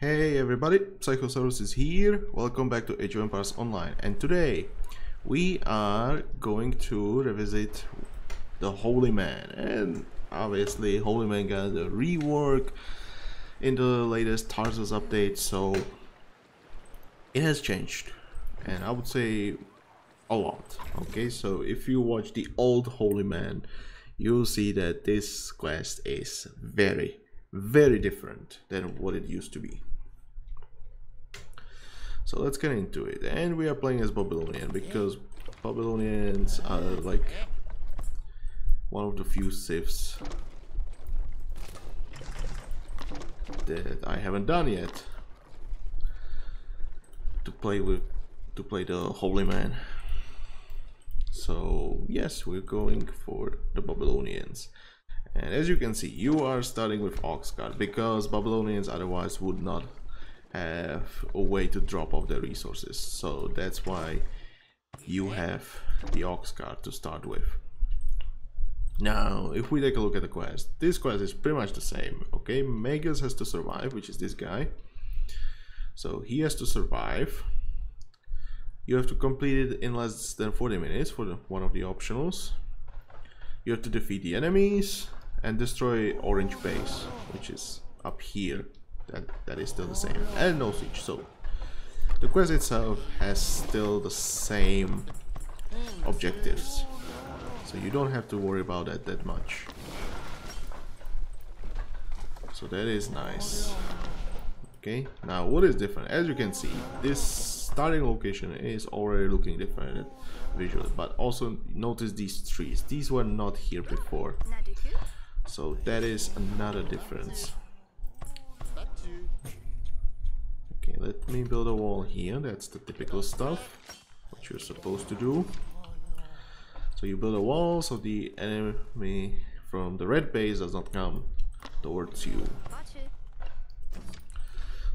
Hey everybody, Psychosaurus is here. Welcome back to Age of Empires Online, and today we are going to revisit the Holy Man. And obviously Holy Man got a rework in the latest Tarsos update, so it has changed, and I would say a lot. Okay, so if you watch the old Holy Man, you'll see that this quest is very different than what it used to be. So let's get into it, and we are playing as Babylonian because Babylonians are like one of the few civs that I haven't done yet to play the Holy Man. So yes, we're going for the Babylonians, and as you can see, you are starting with Oxguard because Babylonians otherwise would not have a way to drop off their resources, so that's why you have the Ox card to start with. Now if we take a look at the quest, this quest is pretty much the same. Okay, Magus has to survive, which is this guy, so he has to survive. You have to complete it in less than 40 minutes for one of the optionals. You have to defeat the enemies and destroy Orange Base, which is up here. That is still the same, and no siege. So the quest itself has still the same objectives, so you don't have to worry about that much. So that is nice. Okay, now what is different? As you can see, this starting location is already looking different visually, but also notice these trees. These were not here before, so that is another difference. Okay, let me build a wall here. That's the typical stuff, what you're supposed to do. So you build a wall so the enemy from the red base does not come towards you.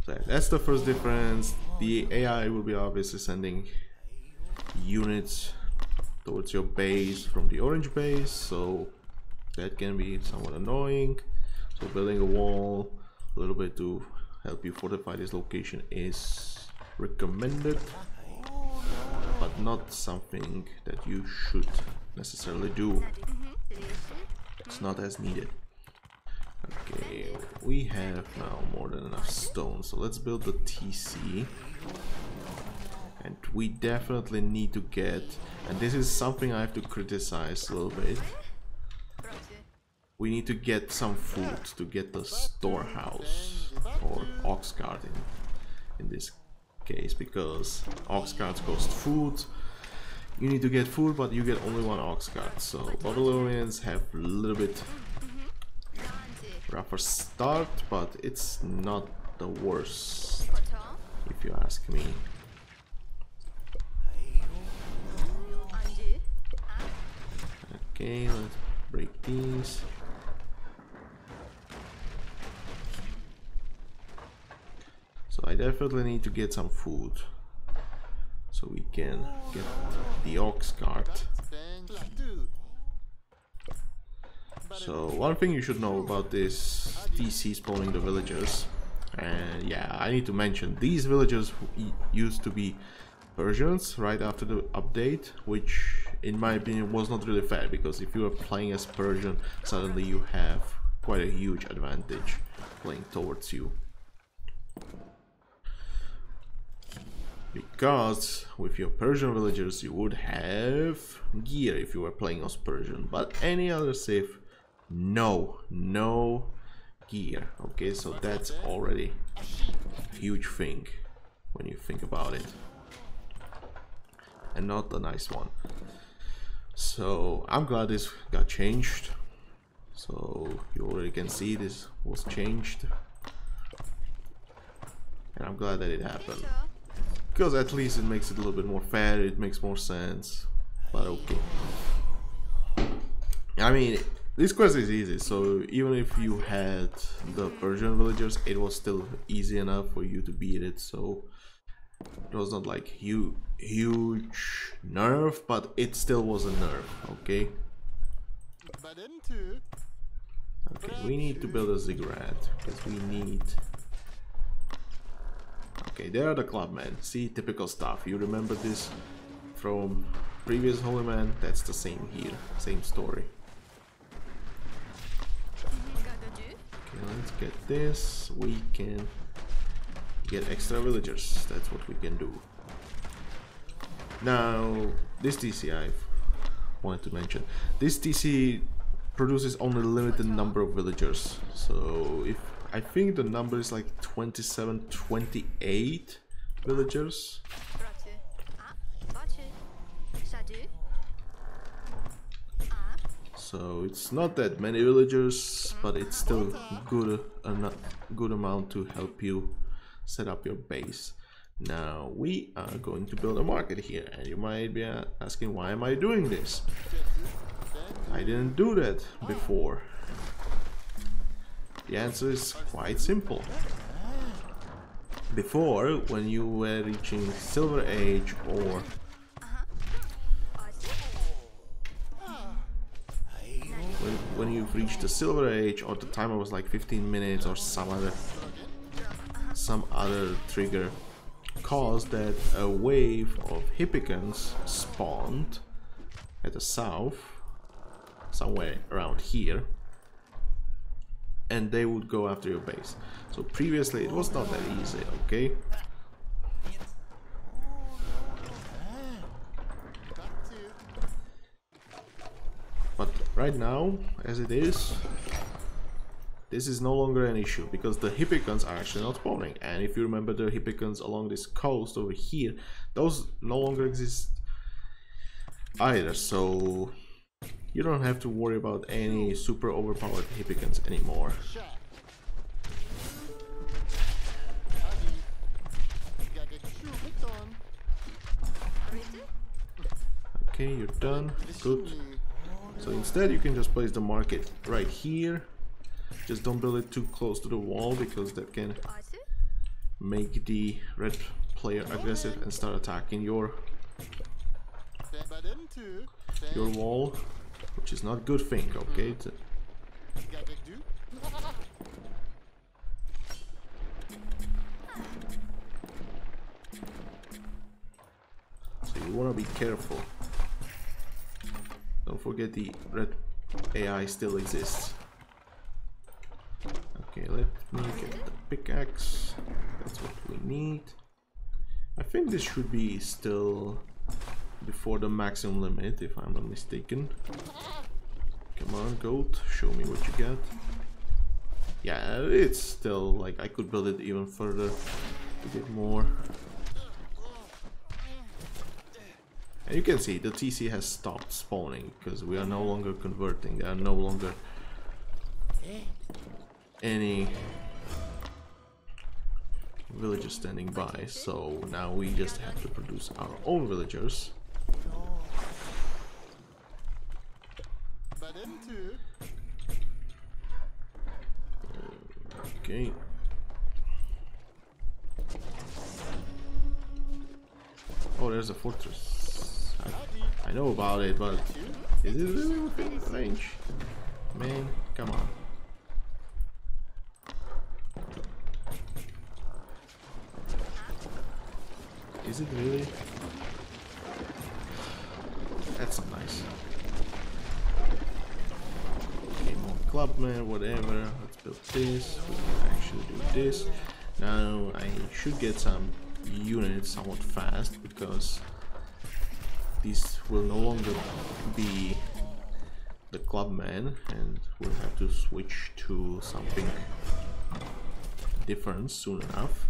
So that's the first difference. The AI will be obviously sending units towards your base from the orange base, so that can be somewhat annoying. So building a wall a little bit to help you fortify this location is recommended, but not something that you should necessarily do. It's not as needed. Okay, we have now more than enough stone, so let's build the TC. And we definitely need to get, and this is something I have to criticize a little bit, we need to get some food to get the storehouse, or ox cart in this case, because ox carts cost food. You need to get food, but you get only one ox cart. So Babylonians have a little bit rougher start, but it's not the worst if you ask me. Okay, let's break these. So I definitely need to get some food so we can get the ox cart. So one thing you should know about this TC spawning the villagers, and yeah, I need to mention these villagers used to be Persians right after the update, which in my opinion was not really fair, because if you are playing as Persian, suddenly you have quite a huge advantage playing towards you. Because with your Persian villagers you would have gear if you were playing as Persian, but any other civ, no gear. Okay, so that's already a huge thing when you think about it, and not a nice one. So I'm glad this got changed. So you already can see this was changed, and I'm glad that it happened, because at least it makes it a little bit more fair, it makes more sense. But okay, I mean, this quest is easy, so even if you had the Persian villagers, it was still easy enough for you to beat it. So it was not like huge nerf, but it still was a nerf. Okay, we need to build a ziggurat because we need Okay, there are the clubmen. See, typical stuff. You remember this from previous Holy Man? That's the same here. Same story. Okay, let's get this. We can get extra villagers. That's what we can do. Now, this TC I wanted to mention. This TC produces only a limited number of villagers. So if I think the number is like 27, 28 villagers. So it's not that many villagers, but it's still good, a good amount to help you set up your base. Now we are going to build a market here, and you might be asking, why am I doing this? I didn't do that before. The answer is quite simple. Before, when you were reaching Silver Age or when you've reached the Silver Age, or the timer was like 15 minutes or some other trigger caused that a wave of hippicans spawned at the south, somewhere around here, and they would go after your base. So previously it was not that easy, okay? But right now, as it is, this is no longer an issue, because the hippicans are actually not spawning. And if you remember the hippicans along this coast over here, those no longer exist either, so you don't have to worry about any super overpowered hippicans anymore. Okay, you're done. Good. So instead you can just place the market right here. Just don't build it too close to the wall, because that can make the red player aggressive and start attacking your wall, which is not a good thing, okay? So you want to be careful. Don't forget the red AI still exists. Okay, let me get the pickaxe. That's what we need. I think this should be still before the maximum limit, if I'm not mistaken. Come on, goat, show me what you got. Yeah, it's still like I could build it even further to get more. And you can see the TC has stopped spawning because we are no longer converting. There are no longer any villagers standing by, so now we just have to produce our own villagers. Okay. Oh, there's a fortress. I know about it, but is it really within range? Man, come on. Is it really? That's not nice. Okay, more clubmen, whatever. Let's build this. We can actually do this. Now I should get some units somewhat fast, because these will no longer be the clubmen, and we'll have to switch to something different soon enough.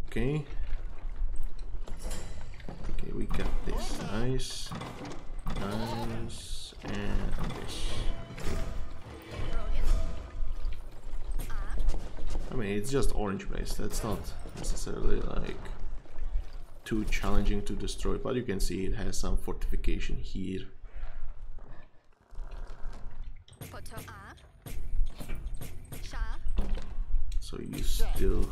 Okay. Okay, we got this. Nice. Nice. And this. Okay. I mean, it's just orange based. That's not necessarily like too challenging to destroy, but you can see it has some fortification here. So you still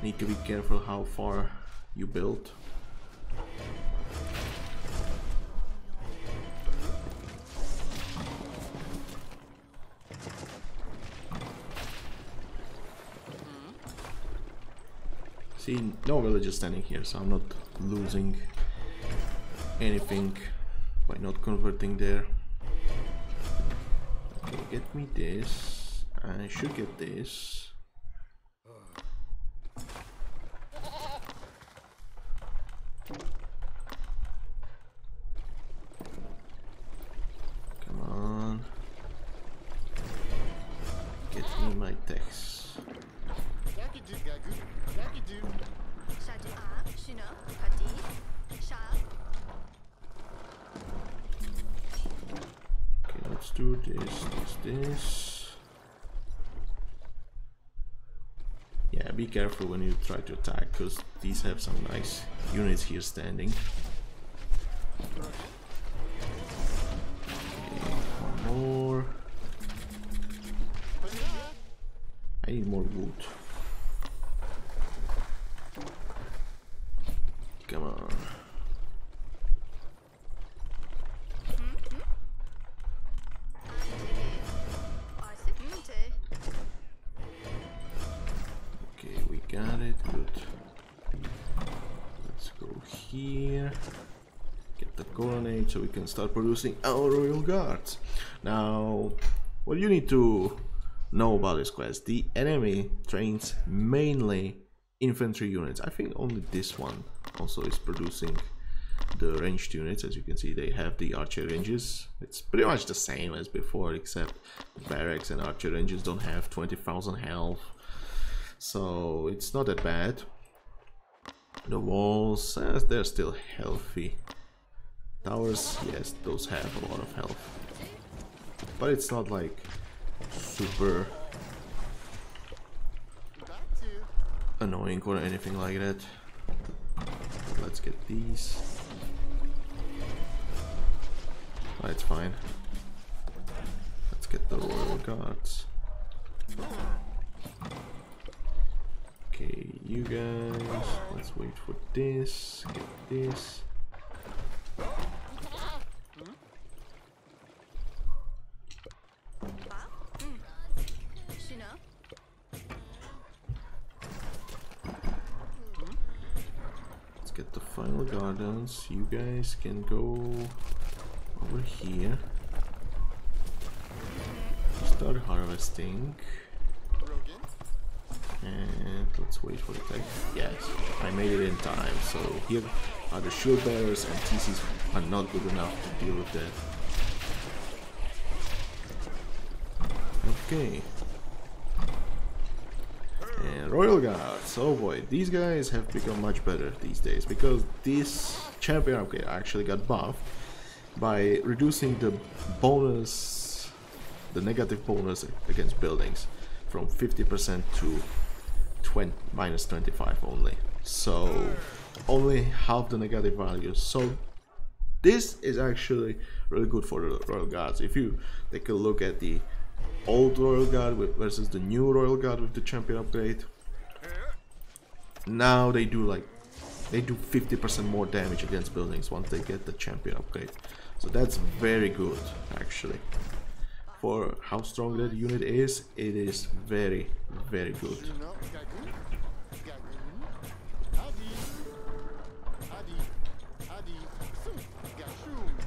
need to be careful how far you build. See, no villagers standing here, so I'm not losing anything by not converting there. Okay, get me this. I should get this. Come on. Get me my text. Okay, let's do this. Yeah, be careful when you try to attack, because these have some nice units here standing. Okay, one more. I need more wood. Come on. Okay, we got it. Good. Let's go here. Get the colonnade so we can start producing our royal guards. Now, what you need to know about this quest: the enemy trains mainly infantry units. I think only this one also is producing the ranged units. As you can see, they have the archer ranges. It's pretty much the same as before, except the barracks and archer ranges don't have 20,000 health, so it's not that bad. The walls, they're still healthy. Towers, yes, those have a lot of health, but it's not like super annoying or anything like that. Let's get these. Oh, it's fine. Let's get the royal guards. Okay, you guys, let's wait for this. Get this. Get the final gardens. You guys can go over here. Start harvesting. And let's wait for the attack. Yes, I made it in time. So here are the shield bearers, and TCs are not good enough to deal with that. Okay. And royal guards, oh boy, these guys have become much better these days, because this champion upgrade actually got buffed by reducing the bonus, the negative bonus against buildings from 50% to minus 25 only. So only half the negative value. So this is actually really good for the royal guards. If you take a look at the old royal guard versus the new royal guard with the champion upgrade, now they do 50% more damage against buildings once they get the champion upgrade. So that's very good actually. For how strong that unit is, it is very, very good.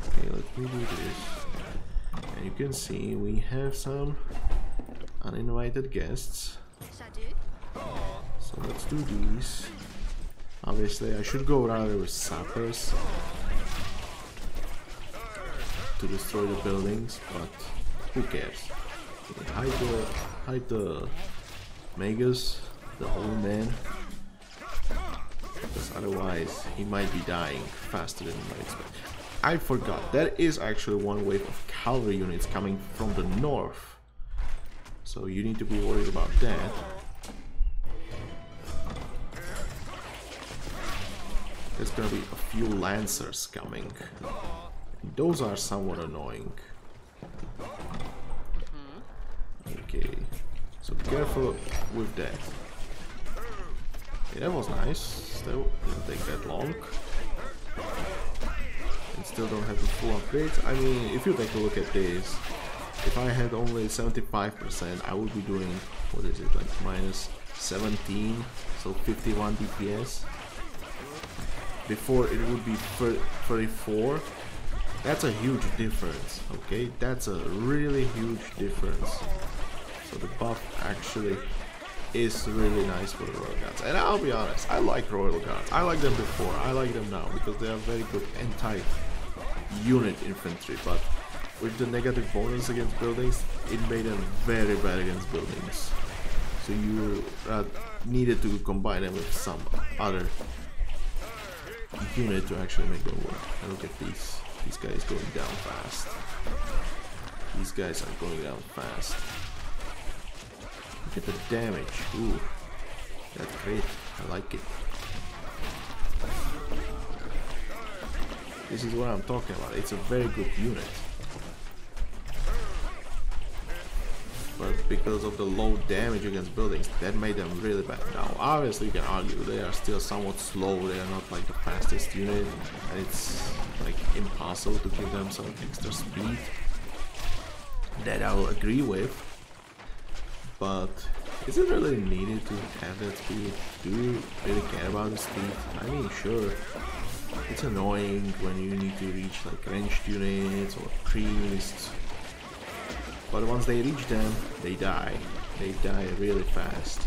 Okay, let me do this. And you can see we have some uninvited guests. So let's do these. Obviously I should go rather with sappers to destroy the buildings, but who cares? Hide the Magus, the old man, because otherwise he might be dying faster than you might expect. I forgot, there is actually one wave of cavalry units coming from the north, so you need to be worried about that. There's gonna be a few lancers coming. Those are somewhat annoying. Okay, so be careful with that. Okay, that was nice. Still didn't take that long. And still don't have the full upgrades. I mean, if you take a look at this, if I had only 75%, I would be doing, what is it, like minus 17, so 51 DPS. Before it would be 34. That's a huge difference, okay? That's a really huge difference. So the buff actually is really nice for the Royal Guards. And I'll be honest, I like Royal Guards. I like them before, I like them now, because they are very good anti-unit infantry. But with the negative bonus against buildings, it made them very bad against buildings. So you needed to combine them with some other unit to actually make them work. And look at these guys going down fast. These guys are going down fast. Look at the damage. Ooh, that's great. I like it. This is what I'm talking about. It's a very good unit. But because of the low damage against buildings, that made them really bad. Now, obviously you can argue they are still somewhat slow. They are not like the fastest unit, and it's like impossible to give them some extra speed. That I will agree with. But is it really needed to have that speed? Do you really care about the speed? I mean, sure, it's annoying when you need to reach like ranged units or priests. But once they reach them, they die. They die really fast.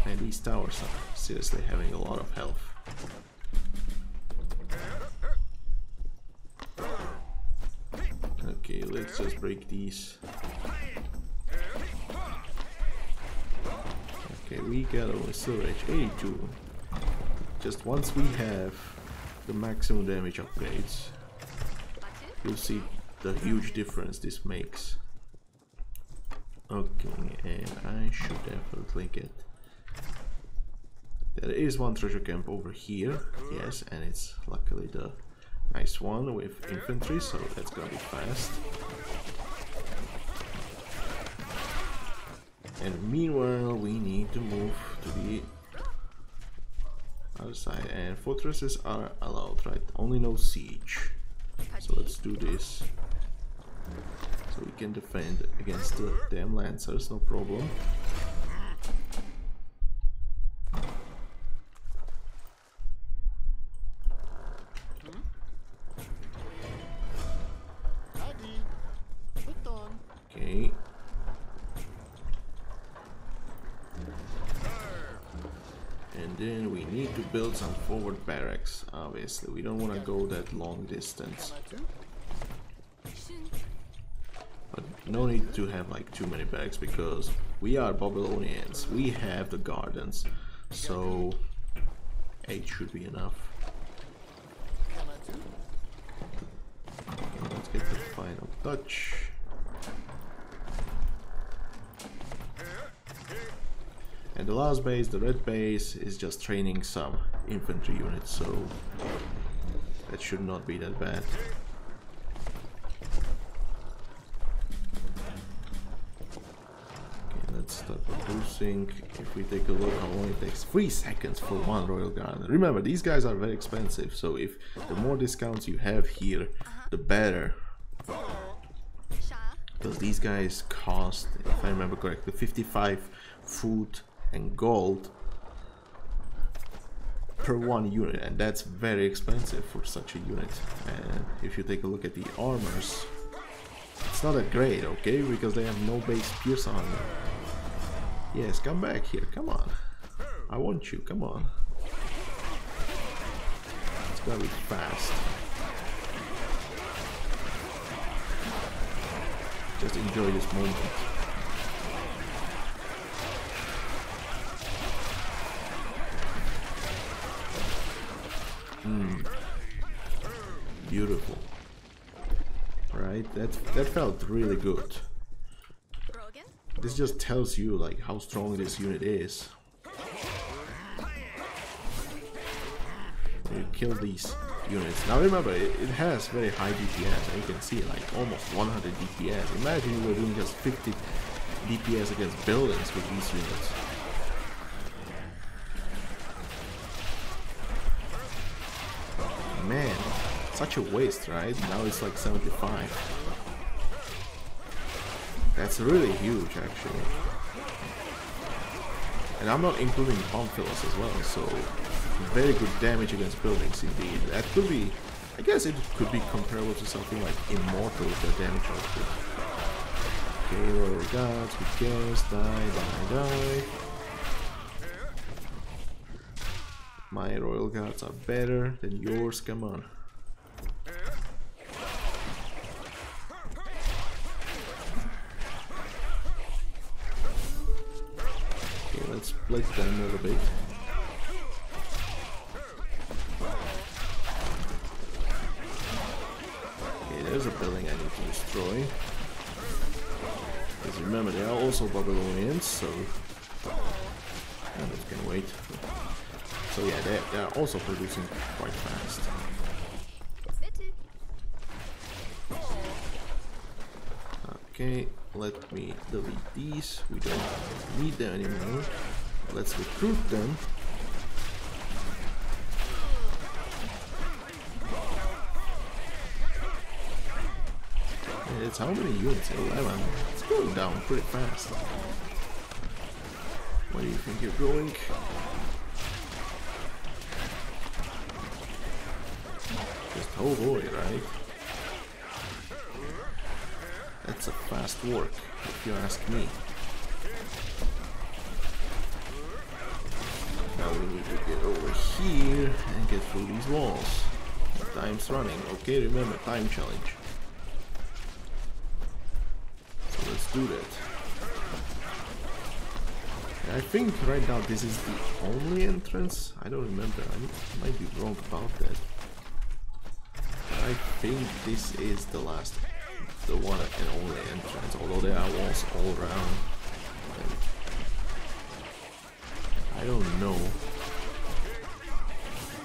And these towers are seriously having a lot of health. Okay, let's just break these. Okay, we got a silver age 82. Just once we have the maximum damage upgrades, you'll see the huge difference this makes. Okay, and I should definitely get... There is one treasure camp over here, yes, and it's luckily the nice one with infantry, so that's gonna be fast. And meanwhile, we need to move to the other side, and fortresses are allowed, right? Only no siege. So let's do this. So we can defend against the damn lancers, no problem. Okay. And then we need to build some forward barracks, obviously. We don't want to go that long distance. But no need to have like too many barracks, because we are Babylonians. We have the gardens, so 8 should be enough. Okay, let's get the final touch. And the last base, the red base, is just training some infantry units, so that should not be that bad. Okay, let's start producing. If we take a look how long it takes, 3 seconds for one Royal Guard. Remember, these guys are very expensive, so if the more discounts you have here, the better. Because these guys cost, if I remember correctly, 55 food and gold per one unit, and that's very expensive for such a unit. And if you take a look at the armors, it's not that great, okay, because they have no base pierce on them. Yes, come back here, come on, I want you, come on. It's gonna be fast. Just enjoy this moment. Beautiful. Right? That felt really good. This just tells you like how strong this unit is. You kill these units. Now remember, it has very high DPS, and you can see like almost 100 DPS. Imagine you were doing just 50 DPS against buildings with these units. Man, such a waste, right? Now it's like 75. That's really huge, actually. And I'm not including bomb fillers as well, so very good damage against buildings indeed. That could be, I guess it could be comparable to something like Immortal with their damage output. Okay, royal guards, who cares? Die. My royal guards are better than yours, come on. Okay, let's split them a little bit. Okay, there's a building I need to destroy. Because remember, they are also Babylonians, so that can wait. So yeah, they are also producing quite fast. Okay, let me delete these. We don't need them anymore. Let's recruit them. And it's how many units? 11. It's going down pretty fast. Where do you think you're going? Just hold on, right? That's a fast work, if you ask me. Now we need to get over here and get through these walls. Time's running. Okay, remember, time challenge. So let's do that. And I think right now this is the only entrance. I don't remember. I might be wrong about that. I think this is the last, the one and only entrance, although there are walls all around. And I don't know.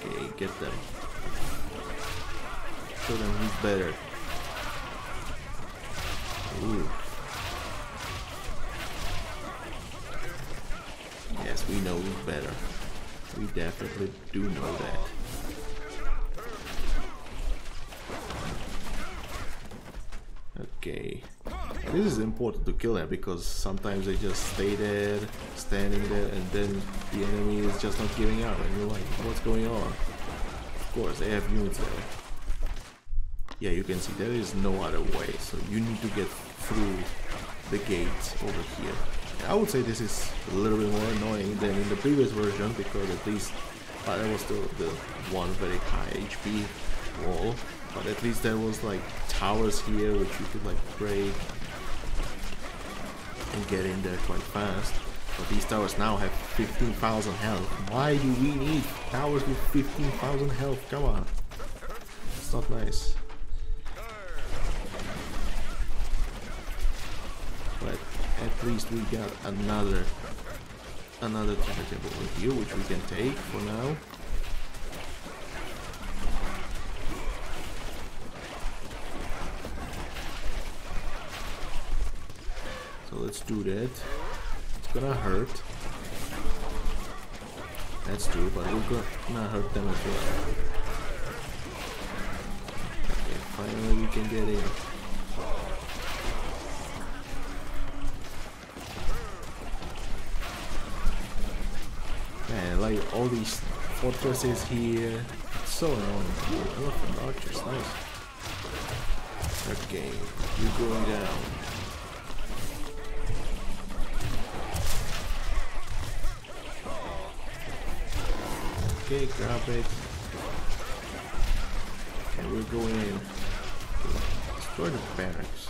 Okay, get them. Show them who's better. Ooh. Yes, we know who's better. We definitely do know that. Okay, and this is important to kill them because sometimes they just stay there, standing there, and then the enemy is just not giving up, and you're like, what's going on? Of course, they have units there. Yeah, you can see there is no other way, so you need to get through the gates over here. And I would say this is a little bit more annoying than in the previous version because at least there was still the one very high HP wall. But at least there was like towers here which you could like break and get in there quite fast. But these towers now have 15,000 health. Why do we need towers with 15,000 health? Come on. It's not nice. But at least we got another target over here which we can take for now. Let's do that. It's gonna hurt. That's true, but we're gonna hurt them as well. Okay, finally we can get in. Man, like all these fortresses here. It's so annoying. Elephant archers, nice. Okay, you're going down. Okay, grab it. And we're going in. Okay, destroy the barracks.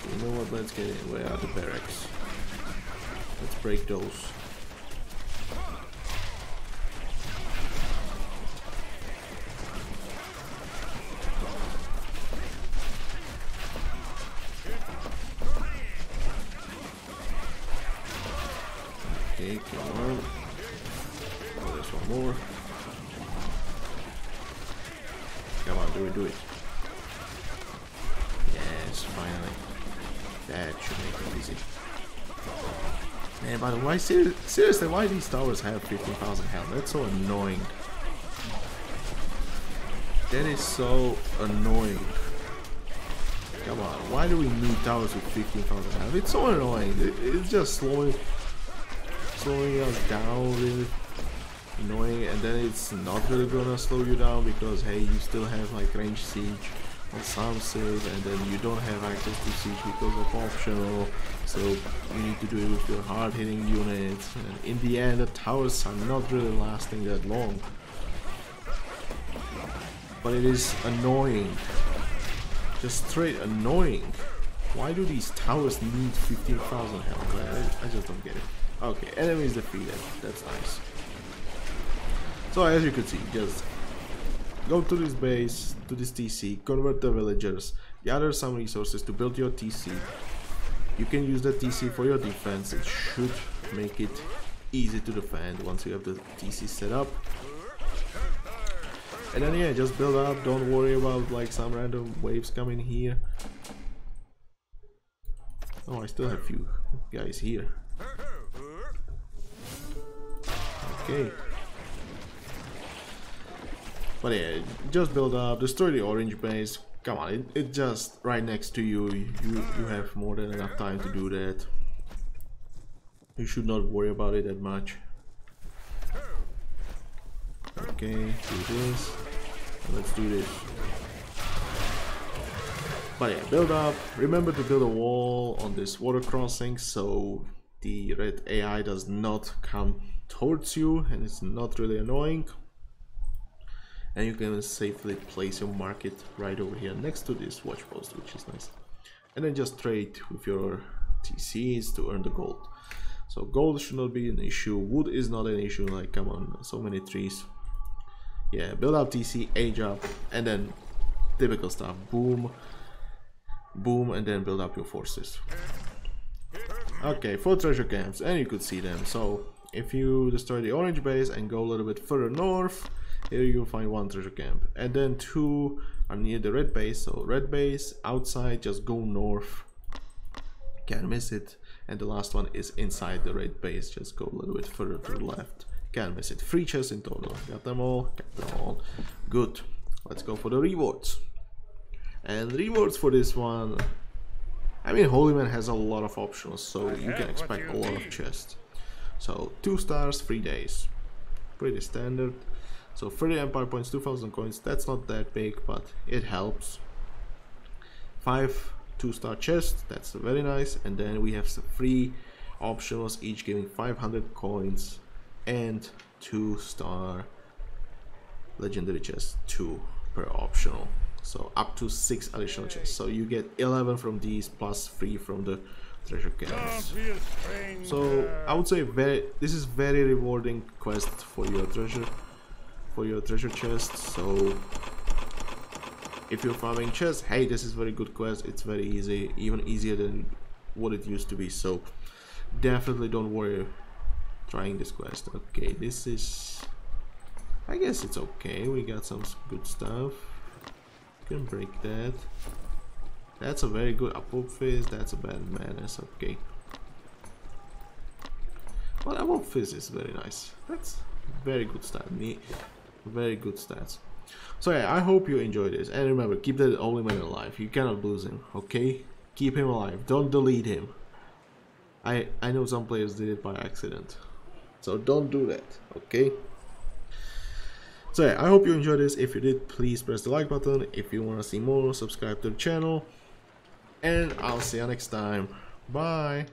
You know what? Let's get in. Where are the barracks? Let's break those. Okay, come on. Oh, there's one more. Come on, do it. Yes, finally. That should make it easy. Man, by the way, seriously, why these towers have 15,000 health? That's so annoying. That is so annoying. Come on, why do we need towers with 15,000 health? It's so annoying. It's just slowing us down, really annoying, and then it's not really gonna slow you down because hey, you still have like range siege on some cities, and then you don't have access to siege because of optional, so you need to do it with your hard hitting units, and in the end the towers are not really lasting that long. But it is annoying. Just straight annoying. Why do these towers need 15,000 health? I just don't get it. Okay, enemies defeated. That's nice. So as you can see, just go to this base, to this TC, convert the villagers, gather some resources to build your TC. You can use the TC for your defense. It should make it easy to defend once you have the TC set up. And then yeah, just build up, don't worry about like some random waves coming here. Oh, I still have a few guys here. Okay. But yeah, just build up, destroy the orange base. Come on, it's just right next to you. You have more than enough time to do that. You should not worry about it that much. Okay, do this. Let's do this. But yeah, build up. Remember to build a wall on this water crossing so the red AI does not come towards you and it's not really annoying. And you can safely place your market right over here next to this watch post, which is nice. And then just trade with your TCs to earn the gold. So gold should not be an issue. Wood is not an issue. Like, come on, so many trees. Yeah, build up TC, age up, and then typical stuff. Boom, boom, and then build up your forces. Okay, 4 treasure camps, and you could see them. So if you destroy the orange base and go a little bit further north, here you'll find 1 treasure camp, and then 2 are near the red base. So red base outside, just go north, can't miss it. And the last one is inside the red base, just go a little bit further to the left, can't miss it. 3 chests in total, got them all, good. Let's go for the rewards. And rewards for this one, I mean, Holy Man has a lot of options, so you can expect a lot of chests. So 2 stars, 3 days, pretty standard. So 30 empire points, 2,000 coins, that's not that big, but it helps. 5 2-star chests, that's very nice. And then we have some 3 optionals, each giving 500 coins, and 2-star legendary chests, 2 per optional. So up to 6 additional chests. So you get 11 from these plus 3 from the treasure camps. So I would say this is very rewarding quest for your treasure chests. So if you're farming chests, hey, this is very good quest. It's very easy, even easier than what it used to be. So definitely don't worry trying this quest. Okay, this is, I guess it's okay. We got some good stuff. You can break that. That's a very good Apophis. That's a bad Menace. Okay. Well, Apophis is very nice. That's very good stat. Very good stats. So yeah, I hope you enjoyed this. And remember, keep that Holy Man alive. You cannot lose him. Okay? Keep him alive. Don't delete him. I know some players did it by accident. So don't do that. Okay? So yeah, I hope you enjoyed this. If you did, please press the like button. If you want to see more, subscribe to the channel. And I'll see you next time. Bye.